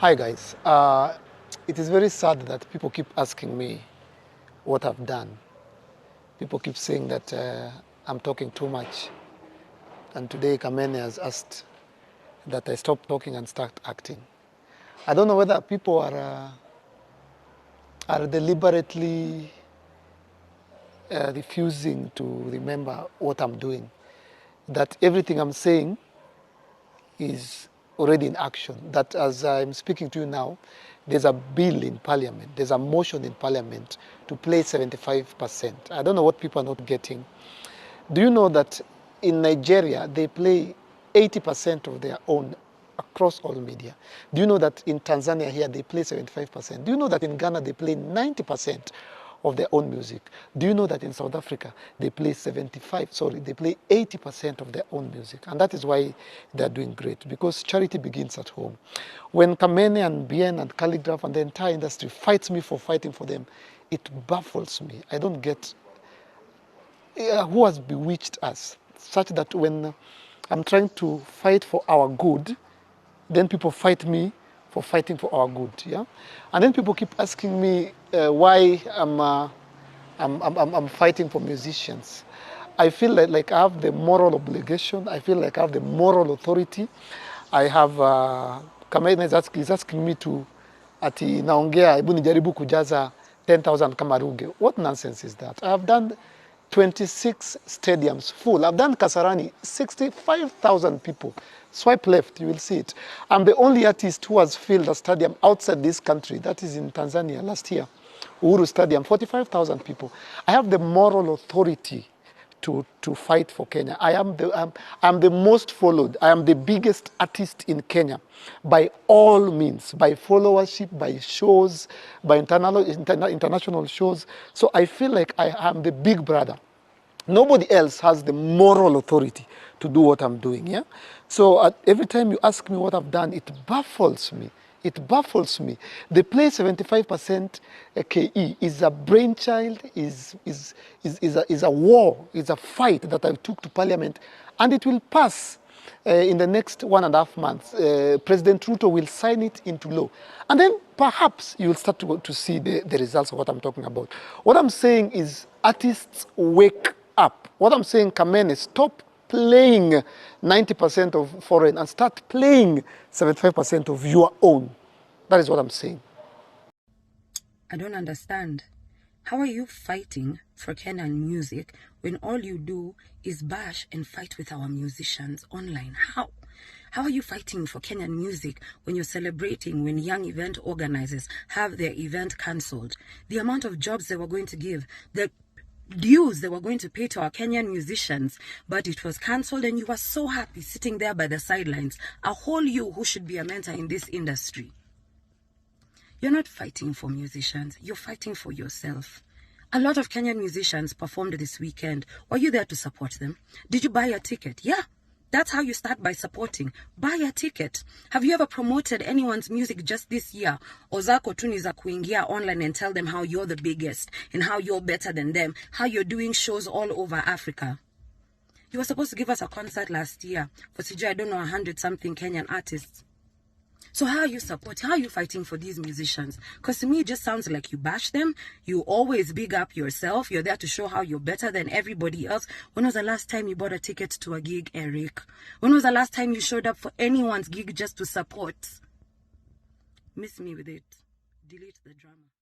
Hi guys, it is very sad that people keep asking me what I've done. People keep saying that I'm talking too much. And today Kamene has asked that I stop talking and start acting. I don't know whether people are deliberately refusing to remember what I'm doing. That everything I'm saying is already in action. That as I'm speaking to you now, there's a bill in parliament, there's a motion in parliament to play 75%. I don't know what people are not getting. Do you know that in Nigeria, they play 80% of their own across all media? Do you know that in Tanzania here, they play 75%? Do you know that in Ghana, they play 90% of their own music? Do you know that in South Africa, they play 80% of their own music? And that is why they're doing great, because charity begins at home. When Kamene and Bien and Calligraph and the entire industry fights me for fighting for them, it baffles me. I don't get who has bewitched us such that when I'm trying to fight for our good, then people fight me for fighting for our good, yeah? And then people keep asking me why I'm fighting for musicians. I feel like I have the moral obligation. I feel like I have the moral authority. I have, Kamene is asking me to, ati naongea, hebu nijaribu kujaza 10,000 kama Ruge. What nonsense is that? I have done 26 stadiums full. I've done Kasarani, 65,000 people. Swipe left, you will see it. I'm the only artist who has filled a stadium outside this country. That is in Tanzania last year. Uhuru Stadium, 45,000 people. I have the moral authority to fight for Kenya. I'm the most followed. I am the biggest artist in Kenya by all means, by followership, by shows, by international shows. So I feel like I am the big brother. Nobody else has the moral authority to do what I'm doing, yeah? So every time you ask me what I've done, it baffles me. It baffles me. The play 75% KE is a brainchild, is a war, is a fight that I took to parliament, and it will pass in the next 1.5 months. President Ruto will sign it into law. And then perhaps you will start to see the results of what I'm talking about. What I'm saying is artists wake up. What I'm saying, Kamene, stop playing 90% of foreign and start playing 75% of your own. That is what I'm saying. I don't understand. How are you fighting for Kenyan music when all you do is bash and fight with our musicians online? How? How are you fighting for Kenyan music when you're celebrating when young event organizers have their event cancelled? The amount of jobs they were going to give, the dues they were going to pay to our Kenyan musicians, but it was cancelled, and you were so happy sitting there by the sidelines, a whole you who should be a mentor in this industry. You're not fighting for musicians, you're fighting for yourself. A lot of Kenyan musicians performed this weekend. Were you there to support them? Did you buy a ticket? Yeah. That's how you start, by supporting. Buy a ticket. Have you ever promoted anyone's music just this year? Or zako tu ni za kuingia online and tell them how you're the biggest and how you're better than them, how you're doing shows all over Africa? You were supposed to give us a concert last year for I don't know, 100-something Kenyan artists. So how are you supporting, how are you fighting for these musicians? Because to me, it just sounds like you bash them. You always big up yourself. You're there to show how you're better than everybody else. When was the last time you bought a ticket to a gig, Eric? When was the last time you showed up for anyone's gig just to support? Miss me with it. Delete the drama.